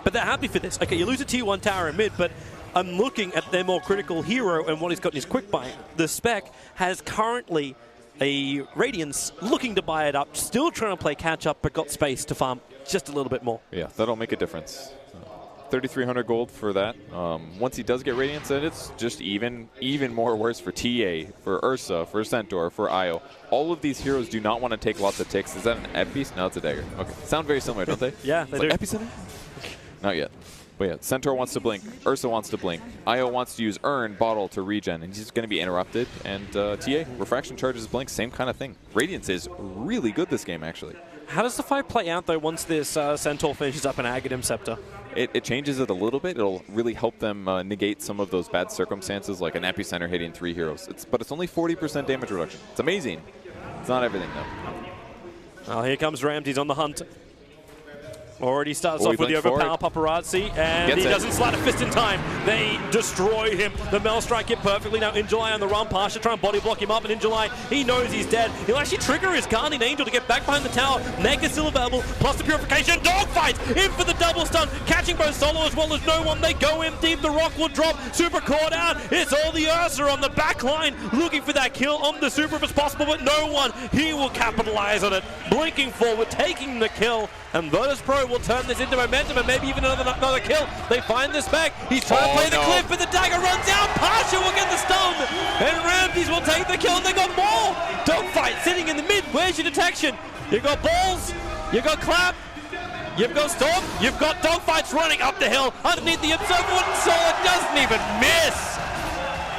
Speaker 5: But they're happy for this. Okay, you lose a tier 1 tower in mid, but I'm looking at their more critical hero and what he's got in his quick buy. The Spec has currently a Radiance looking to buy it up, still trying to play catch up, but got space to farm just a little bit more.
Speaker 6: Yeah, that'll make a difference. 3,300 gold for that. Once he does get Radiance, then it's just even more worse for TA, for Ursa, for Centaur, for Io. All of these heroes do not want to take lots of ticks. Is that an Epice? No, it's a dagger. Okay, sound very similar, don't they?
Speaker 5: Yeah, they do.
Speaker 6: Epicenter? Not yet. But yeah, Centaur wants to blink, Ursa wants to blink, Io wants to use Urn, Bottle to regen, and he's going to be interrupted. And TA, Refraction charges blink, same kind of thing. Radiance is really good this game, actually.
Speaker 5: How does the fight play out, though, once this Centaur finishes up an Aghanim Scepter?
Speaker 6: It changes it a little bit. It'll really help them negate some of those bad circumstances, like an Epicenter hitting 3 heroes. But it's only 40% damage reduction. It's amazing. It's not everything, though.
Speaker 5: Well, here comes Rams. He's on the hunt. Already starts off with the overpower paparazzi, and he doesn't slide a fist in time. They destroy him. The Mel strike hit perfectly. Now Injuly on the run. Pasha trying to body block him up, and Injuly, he knows he's dead. He'll actually trigger his Guardian Angel to get back behind the tower. Mega still available, plus the Purification. Dogfight! In for the double stun, catching both Solo as well as no one. They go in deep. The rock will drop. Super caught out. It's all the Ursa on the back line, looking for that kill on the Super if it's possible, but no one. He will capitalize on it. Blinking forward, taking the kill. And Virtus Pro will turn this into momentum and maybe even another kill. They find this back. He's trying to play the cliff, but the dagger runs out. Pasha will get the stun. And Ramses will take the kill, and they got more. Dogfight sitting in the mid. Where's your detection? You've got balls. You've got clap. You've got storm. You've got Dogfights running up the hill underneath the observer. Sword doesn't even miss.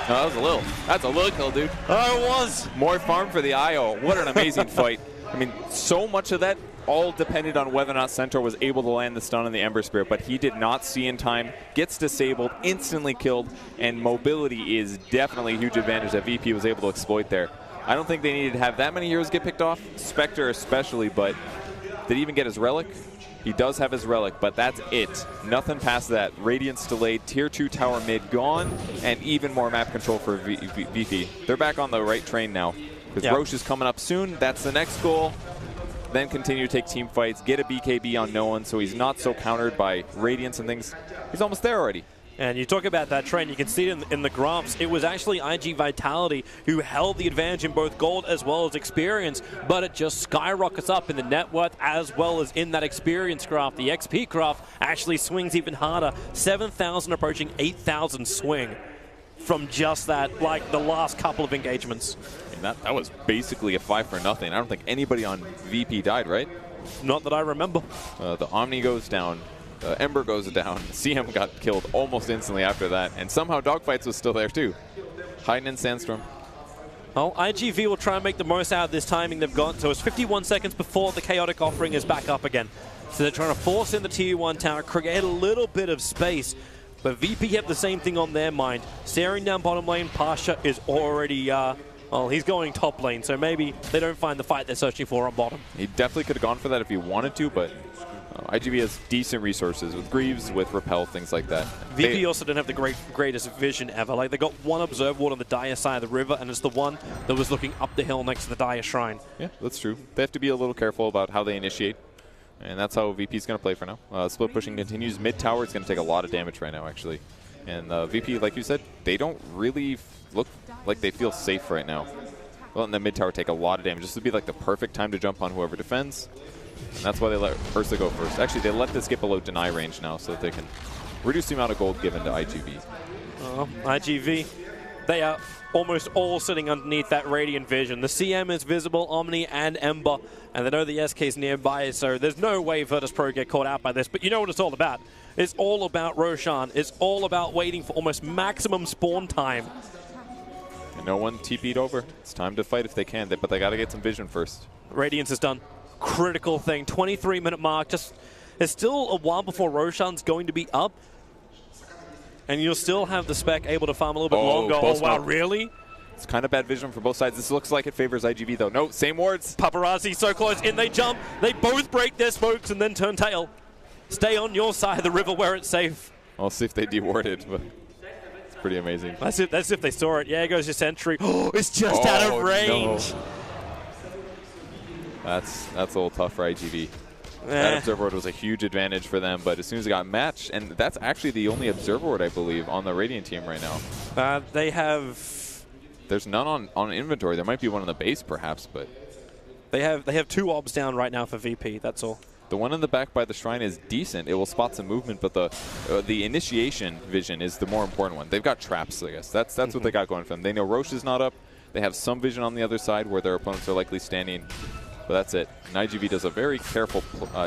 Speaker 6: No, that's a little kill, dude.
Speaker 5: Oh, it was.
Speaker 6: More farm for the IO. What an amazing fight. I mean, so much of that all depended on whether or not Centaur was able to land the stun on the Ember Spirit, but he did not see in time, gets disabled, instantly killed, and mobility is definitely a huge advantage that VP was able to exploit there. I don't think they needed to have that many heroes get picked off, Spectre especially, but did he even get his Relic? He does have his Relic, but that's it. Nothing past that. Radiance delayed, Tier 2 tower mid gone, and even more map control for VP. They're back on the right train now, because Roche is coming up soon. That's the next goal. Then continue to take team fights, get a BKB on no one so he's not so countered by Radiance and things. He's almost there already.
Speaker 5: And you talk about that trend, you can see it in the graphs. It was actually IG Vitality who held the advantage in both gold as well as experience, but it just skyrockets up in the net worth as well as in that experience graph. The XP graph actually swings even harder. 7,000 approaching 8,000 swing from just that, like the last couple of engagements.
Speaker 6: That was basically a 5 for nothing. I don't think anybody on VP died, right?
Speaker 5: Not that I remember.
Speaker 6: The Omni goes down. Ember goes down. CM got killed almost instantly after that. And somehow Dogfights was still there too. Hiding in Sandstorm.
Speaker 5: Well, IGV will try and make the most out of this timing they've got. So it's 51 seconds before the Chaotic Offering is back up again. So they're trying to force in the Tier 1 tower, create a little bit of space. But VP have the same thing on their mind. Staring down bottom lane, Pasha is already... well, he's going top lane, so maybe they don't find the fight they're searching for on bottom.
Speaker 6: He definitely could have gone for that if he wanted to, but IGV has decent resources with Greaves, with Repel, things like that.
Speaker 5: VP also didn't have the greatest vision ever. Like, they got one Observe Ward on the Dire side of the river, and it's the one that was looking up the hill next to the Dire Shrine. Yeah,
Speaker 6: that's true. They have to be a little careful about how they initiate, and that's how VP's going to play for now. Split pushing continues. Mid tower is going to take a lot of damage right now, actually. And VP, like you said, they don't really look like they feel safe right now. Well, and the mid tower take a lot of damage. This would be like the perfect time to jump on whoever defends. And that's why they let Ursa go first. Actually, they let this get below deny range now so that they can reduce the amount of gold given to IGV.
Speaker 5: IGV, they are almost all sitting underneath that Radiant Vision. The CM is visible, Omni and Ember, and they know the SK's nearby, so there's no way Virtus Pro get caught out by this. But you know what it's all about. It's all about Roshan. It's all about waiting for almost maximum spawn time.
Speaker 6: And no one TP'd over. It's time to fight if they can, but they got to get some vision first.
Speaker 5: Radiance is done. Critical thing. 23-minute mark. Just there's still a while before Roshan's going to be up. And you'll still have the spec able to farm a little bit longer. Oh, wow, really?
Speaker 6: It's kind of bad vision for both sides. This looks like it favors IGV, though. No, same wards.
Speaker 5: Paparazzi so close. In they jump. They both break their smokes and then turn tail. Stay on your side of the river where it's safe.
Speaker 6: I'll see if they dewarded, but it's pretty amazing.
Speaker 5: That's if they saw it. Yeah, goes your sentry. Oh, it's just out of range.
Speaker 6: No. That's a little tough for IGV. That Observer Ward was a huge advantage for them, but as soon as it got matched, and that's actually the only Observer Ward, I believe, on the Radiant team right now.
Speaker 5: They have...
Speaker 6: There's none on inventory. There might be one on the base, perhaps, but...
Speaker 5: They have 2 obs down right now for VP, that's all.
Speaker 6: The one in the back by the shrine is decent. It will spot some movement, but the initiation vision is the more important one. They've got traps, I guess. That's what they got going for them. They know Roche is not up. They have some vision on the other side where their opponents are likely standing. But that's it. And IGV does a very careful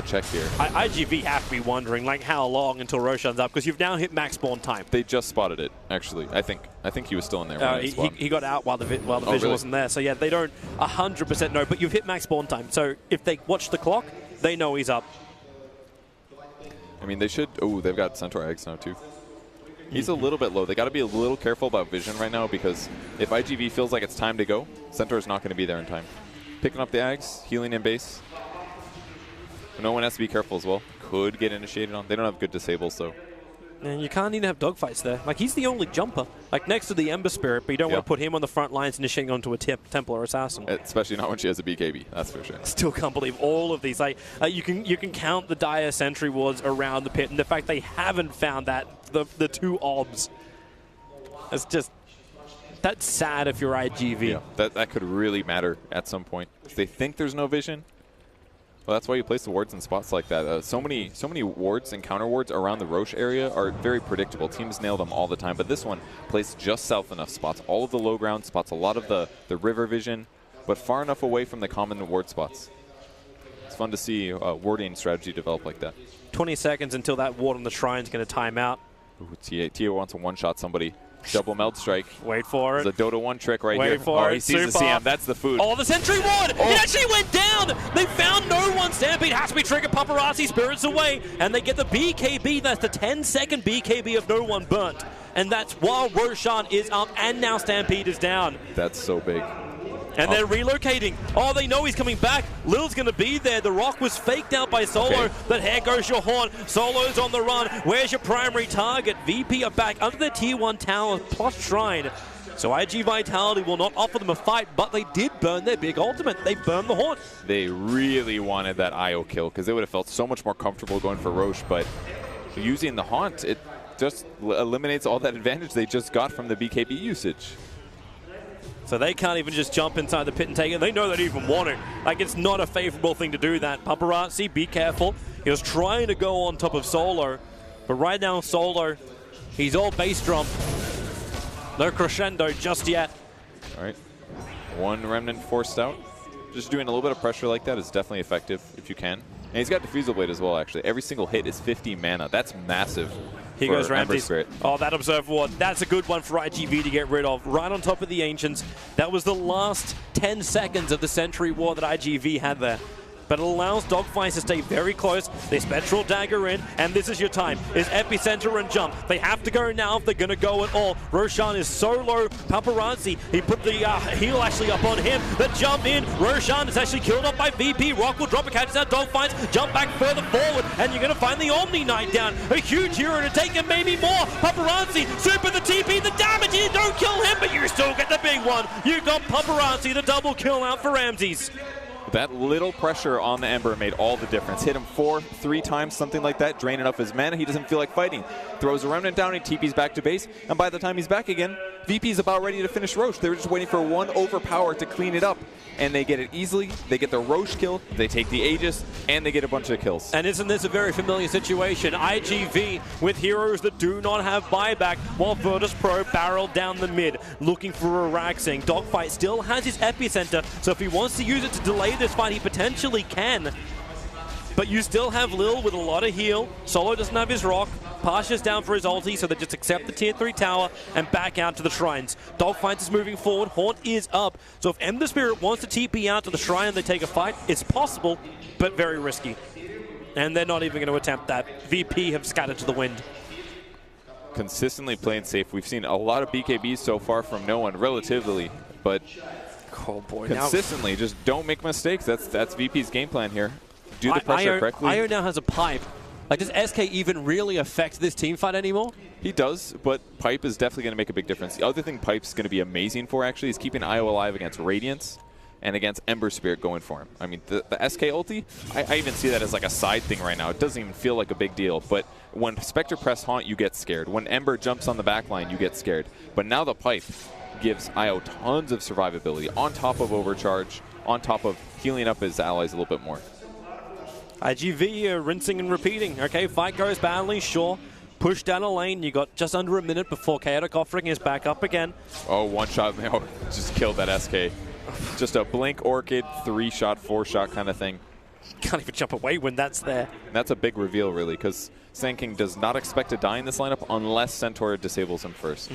Speaker 6: check here.
Speaker 5: IGV have to be wondering, like, how long until Roshan's up, because you've now hit max spawn time.
Speaker 6: They just spotted it, actually. I think he was still in there. When
Speaker 5: he got out while the visual
Speaker 6: really?
Speaker 5: wasn't there. So, yeah, they don't 100% know, but you've hit max spawn time. So if they watch the clock, they know he's up.
Speaker 6: I mean, they should... Oh, they've got Centaur eggs now, too. He's a little bit low. They got to be a little careful about vision right now, because if IGV feels like it's time to go, Centaur's not going to be there in time. Picking up the Ags, healing in base. No one has to be careful as well. Could get initiated on. They don't have good disables, though.
Speaker 5: And you can't even have dogfights there. Like, he's the only jumper. Like, next to the Ember Spirit, but you don't want to put him on the front lines initiating onto a Templar Assassin.
Speaker 6: Especially not when she has a BKB, that's for sure.
Speaker 5: Still can't believe all of these. Like, you can count the dire sentry wards around the pit, and the fact they haven't found that, the 2 obs. It's just... That's sad if you're IGV.
Speaker 6: Yeah, that could really matter at some point. If they think there's no vision, well, that's why you place the wards in spots like that. So many wards and counter wards around the Roche area are very predictable. Teams nail them all the time, but this one placed just south enough, spots all of the low ground, spots a lot of the river vision, but far enough away from the common ward spots. It's fun to see warding strategy develop like that.
Speaker 5: 20 seconds until that ward on the shrine is going to time out.
Speaker 6: Ooh, TA wants to one-shot somebody. Double meld strike.
Speaker 5: Wait for it.
Speaker 6: It's a Dota 1 trick right here.
Speaker 5: Wait for it.
Speaker 6: He sees the CM. That's the food.
Speaker 5: Oh, the sentry ward! Oh. It actually went down! They found no one. Stampede has to be triggered. Paparazzi spirits away. And they get the BKB. That's the 10-second BKB of no one burnt. And that's while Roshan is up and now Stampede is down.
Speaker 6: That's so big.
Speaker 5: And they're relocating. Oh, they know he's coming back. Lil's going to be there. The rock was faked out by Solo, but here goes your horn. Solo's on the run. Where's your primary target? VP are back under the tier 1 tower plus shrine. So IG Vitality will not offer them a fight, but they did burn their big ultimate. They burned the horn.
Speaker 6: They really wanted that IO kill because they would have felt so much more comfortable going for Roche, but using the haunt, it just eliminates all that advantage they just got from the BKB usage.
Speaker 5: So they can't even just jump inside the pit and take it. They know they don't even want it. Like, it's not a favorable thing to do that. Paparazzi, be careful. He was trying to go on top of Solo, but right now Solo, he's all bass drum. No crescendo just yet.
Speaker 6: All right. One remnant forced out. Just doing a little bit of pressure like that is definitely effective if you can. And he's got Diffusal Blade as well, actually. Every single hit is 50 mana. That's massive.
Speaker 5: Here goes Ramses. Oh, that Observe Ward. That's a good one for IGV to get rid of. Right on top of the Ancients. That was the last 10 seconds of the Sentry War that IGV had there. But it allows dogfights to stay very close. They Spectral Dagger in, and this is your time. Is Epicenter and jump. They have to go now if they're going to go at all. Roshan is so low. Paparazzi, he put the heal actually up on him. The jump in. Roshan is actually killed off by VP. Rock will drop a catch out dogfights. Jump back further forward, and you're going to find the Omni Knight down. A huge hero to take him, maybe more. Paparazzi, super the TP, the damage. You don't kill him, but you still get the big one. You got Paparazzi, the double kill out for Ramses.
Speaker 6: That little pressure on the Ember made all the difference. Hit him 3 times, something like that, draining off his mana. He doesn't feel like fighting. Throws a remnant down, he TP's back to base, and by the time he's back again, VP's about ready to finish Roche. They were just waiting for one overpower to clean it up, and they get it easily. They get the Roche kill, they take the Aegis, and they get a bunch of kills.
Speaker 5: And isn't this a very familiar situation? IGV with heroes that do not have buyback, while Virtus Pro barreled down the mid, looking for a Raxing. Dogfight still has his Epicenter, so if he wants to use it to delay this fight, he potentially can. But you still have Lil with a lot of heal. Solo doesn't have his rock. Pasha's down for his ulti, so they just accept the tier 3 tower and back out to the shrines. Dogfights is moving forward. Haunt is up. So if Ember Spirit wants to TP out to the shrine and they take a fight, it's possible, but very risky. And they're not even going to attempt that. VP have scattered to the wind.
Speaker 6: Consistently playing safe. We've seen a lot of BKBs so far from no one, relatively, but
Speaker 5: oh boy,
Speaker 6: consistently, just don't make mistakes. That's VP's game plan here. Do the pressure correctly.
Speaker 5: IO now has a pipe. Like, does SK even really affect this team fight anymore?
Speaker 6: He does, but Pipe is definitely going to make a big difference. The other thing Pipe's going to be amazing for, actually, is keeping IO alive against Radiance and against Ember Spirit going for him. I mean, the SK ulti, I even see that as like a side thing right now. It doesn't even feel like a big deal, but when Spectre press Haunt, you get scared. When Ember jumps on the back line, you get scared. But now the Pipe gives IO tons of survivability on top of overcharge, on top of healing up his allies a little bit more.
Speaker 5: IGV rinsing and repeating. Okay, fight goes badly, sure. Push down a lane. You got just under a minute before Chaotic Offering is back up again.
Speaker 6: Oh, one shot. Oh, just killed that SK. Just a blink orchid, 3-shot, 4-shot kind of thing.
Speaker 5: Can't even jump away when that's there.
Speaker 6: And that's a big reveal, really, because Sand King does not expect to die in this lineup unless Centaur disables him first.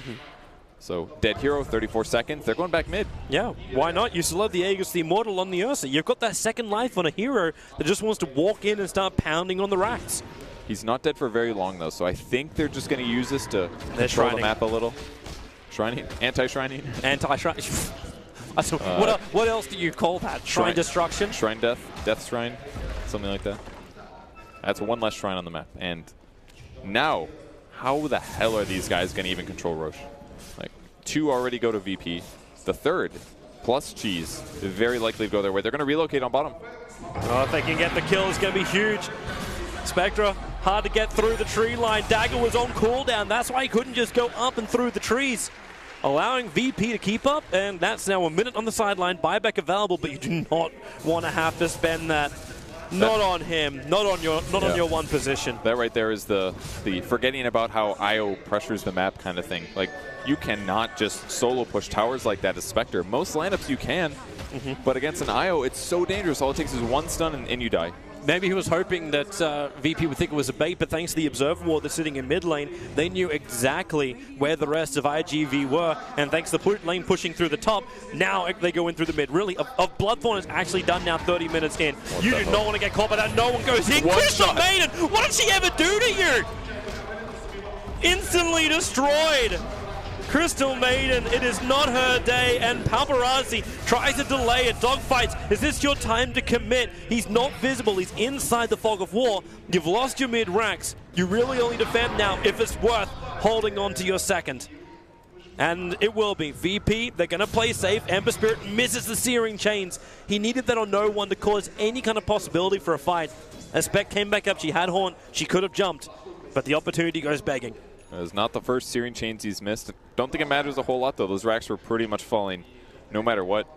Speaker 6: So, dead hero, 34 seconds. They're going back mid.
Speaker 5: Yeah, why not? You still have the Aegis, the Immortal on the Ursa. You've got that second life on a hero that just wants to walk in and start pounding on the racks.
Speaker 6: He's not dead for very long, though, so I think they're just going to use this to control the map a little. Shrining? Anti-shrining?
Speaker 5: Anti-shrining. What else do you call that? Shrine destruction?
Speaker 6: Shrine death? Death shrine? Something like that. That's one less shrine on the map. And now, how the hell are these guys going to even control Roche? Like, 2 already go to VP. The 3rd, plus Cheese, very likely to go their way. They're going to relocate on bottom.
Speaker 5: Oh, if they can get the kill, it's going to be huge. Spectra, hard to get through the tree line. Dagger was on cooldown. That's why he couldn't just go up and through the trees. Allowing VP to keep up, and that's now a minute on the sideline. Buyback available, but you do not want to have to spend that. Not on him, not on your one position.
Speaker 6: That right there is the forgetting about how IO pressures the map kind of thing. Like, you cannot just solo push towers like that as Spectre. Most lineups you can, but against an IO, it's so dangerous. All it takes is 1 stun and you die.
Speaker 5: Maybe he was hoping that VP would think it was a bait, but thanks to the Observer Ward that's sitting in mid lane, they knew exactly where the rest of IGV were, and thanks to the lane pushing through the top, now they go in through the mid. Really, Bloodthorn is actually done now 30 minutes in. You do not want to get caught by that. No one goes in. Crystal Maiden, what did she ever do to you? Instantly destroyed. Crystal Maiden, it is not her day, and Paparazzi tries to delay it. Dogfights, is this your time to commit? He's not visible, he's inside the fog of war. You've lost your mid-racks. You really only defend now if it's worth holding on to your second. And it will be. VP, they're going to play safe. Ember Spirit misses the Searing Chains. He needed that on no one to cause any kind of possibility for a fight. As Spec came back up, she had Haunt, she could have jumped, but the opportunity goes begging.
Speaker 6: It's not the first Searing Chains he's missed. Don't think it matters a whole lot, though. Those racks were pretty much falling no matter what.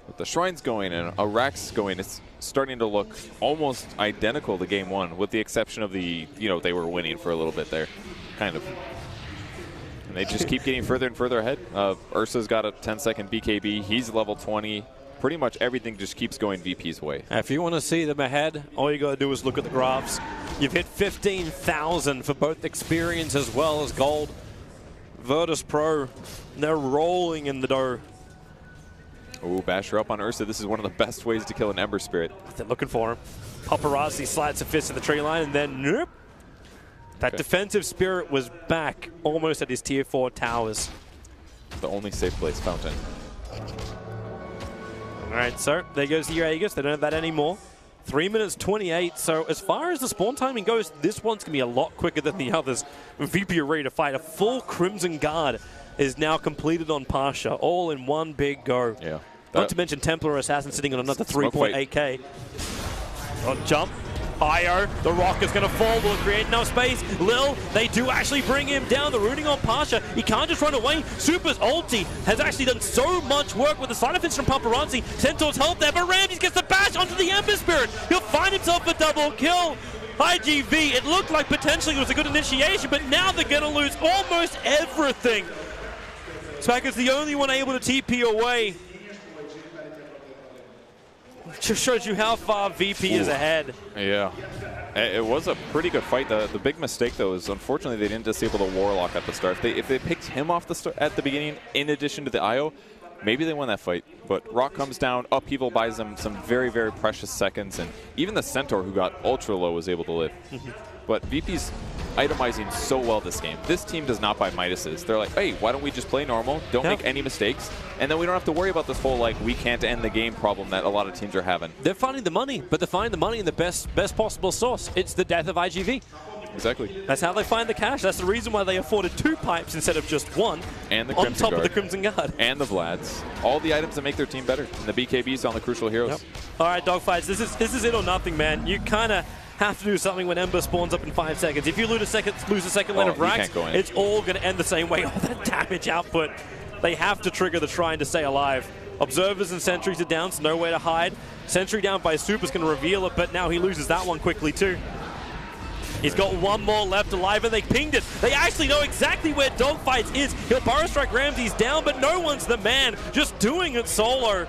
Speaker 6: With the Shrines going and a racks going, it's starting to look almost identical to Game 1, with the exception of the, they were winning for a little bit there, kind of. And they just keep getting further and further ahead. Ursa's got a 10-second BKB. He's level 20. Pretty much everything just keeps going VP's way.
Speaker 5: If you want to see them ahead, all you got to do is look at the graphs. You've hit 15,000 for both experience as well as gold. Virtus Pro, they're rolling in the dough.
Speaker 6: Ooh, Basher up on Ursa. This is one of the best ways to kill an Ember Spirit.
Speaker 5: They're looking for him. Paparazzi slides a fist to the tree line, and then nope. That defensive Spirit was back almost at his tier 4 towers.
Speaker 6: The only safe place, Fountain.
Speaker 5: All right, so there goes the Aegis. They don't have that anymore. 3 minutes 28. So as far as the spawn timing goes, this one's going to be a lot quicker than the others. VP are ready to fight. A full Crimson Guard is now completed on Pasha, all in one big go.
Speaker 6: Yeah.
Speaker 5: Not to mention Templar Assassin sitting on another 3.8k. On jump. IO, the rock is going to fall, will create no space. Lil, they do actually bring him down. The rooting on Pasha. He can't just run away. Super's ulti has actually done so much work with the side effects from Paparazzi. Centaur's help there, but Ramses gets the bash onto the Ember Spirit. He'll find himself a double kill. IGV, it looked like potentially it was a good initiation, but now they're going to lose almost everything. Spec is the only one able to TP away. Just shows you how far VP is ahead.
Speaker 6: Yeah. It was a pretty good fight. The big mistake, though, is unfortunately they didn't disable the Warlock at the start. If they picked him off at the beginning, in addition to the IO, maybe they won that fight. But Rock comes down, Upheaval buys them some very, very precious seconds, and even the Centaur, who got ultra low, was able to live. But VP's itemizing so well this game. This team does not buy Midases. They're like, hey, why don't we just play normal, don't make any mistakes, and then we don't have to worry about this whole, like, we can't end the game problem that a lot of teams are having.
Speaker 5: They're finding the money, but they're finding the money in the best possible source. It's the death of IGV.
Speaker 6: Exactly.
Speaker 5: That's how they find the cash. That's the reason why they afforded 2 pipes instead of just 1.
Speaker 6: And the
Speaker 5: Crimson Guard. On top of the Crimson Guard.
Speaker 6: And the Vlads. All the items that make their team better. And the BKBs on the crucial heroes.
Speaker 5: Yep. All right, Dogfights, this is it or nothing, man. You kind of have to do something when Ember spawns up in 5 seconds. If you lose a second lane of racks, it's all going to end the same way. All that damage output. They have to trigger the Shrine to stay alive. Observers and Sentries are down, so nowhere to hide. Sentry down by Super's going to reveal it, but now he loses that one quickly too. He's got 1 more left alive, and they pinged it. They actually know exactly where Dogfights is. He'll Burrow Strike Ramses down, but no one's the man. Just doing it solo.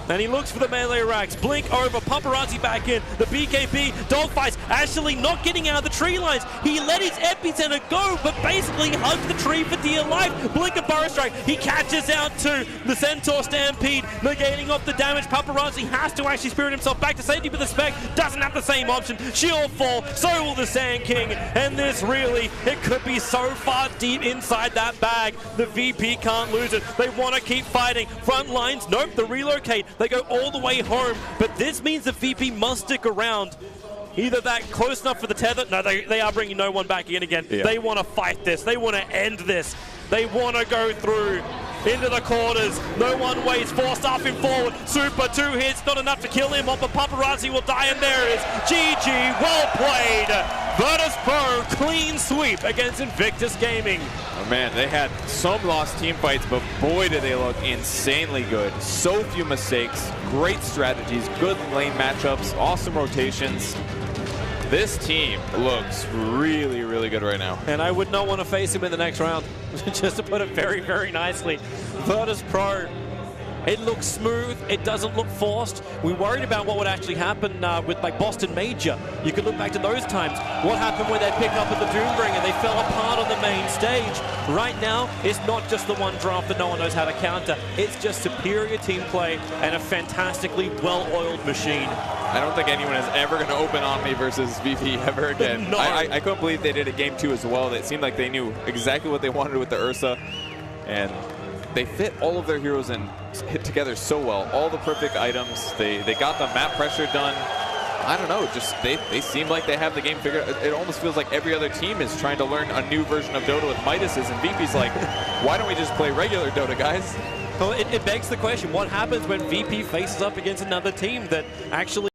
Speaker 5: And he looks for the melee racks. Blink over, Paparazzi back in. The BKB dogfights. Actually not getting out of the tree lines. He let his epicenter go, but basically hugged the tree for dear life. Blink and Burrow Strike. He catches out to the Centaur Stampede, negating off the damage. Paparazzi has to actually spirit himself back to safety, but the Spec doesn't have the same option. She'll fall, so will the Sand King. And this really, it could be so far deep inside that bag. The VP can't lose it. They want to keep fighting. Front lines, nope, the relocate. They go all the way home, but this means the VP must stick around. Either that close enough for the tether. No, they are bringing no one back in again. Yeah. They want to fight this. They want to end this. They want to go through into the corners. No one waits. Forced up him forward. Super 2 hits. Not enough to kill him off, but Paparazzi will die, and there it is. GG. Well played. Virtus Pro clean sweep against Invictus Gaming.
Speaker 6: Oh man, they had some lost team fights, but boy did they look insanely good. So few mistakes, great strategies, good lane matchups, awesome rotations. This team looks really, really good right now.
Speaker 5: And I would not want to face him in the next round, just to put it very, very nicely. Virtus Pro, it looks smooth, it doesn't look forced. We worried about what would actually happen with like Boston Major. You could look back to those times. What happened when they picked up at the Doombringer? They fell apart on the main stage. Right now, it's not just the one draft that no one knows how to counter. It's just superior team play and a fantastically well-oiled machine.
Speaker 6: I don't think anyone is ever going to open Omni versus VP ever again.
Speaker 5: No.
Speaker 6: I couldn't believe they did it game 2 as well. It seemed like they knew exactly what they wanted with the Ursa, and they fit all of their heroes and hit together so well. All the perfect items. They got the map pressure done. I don't know, just they seem like they have the game figured out. It almost feels like every other team is trying to learn a new version of Dota with Midases, and VP's like, why don't we just play regular Dota, guys?
Speaker 5: Well, it begs the question, what happens when VP faces up against another team that actually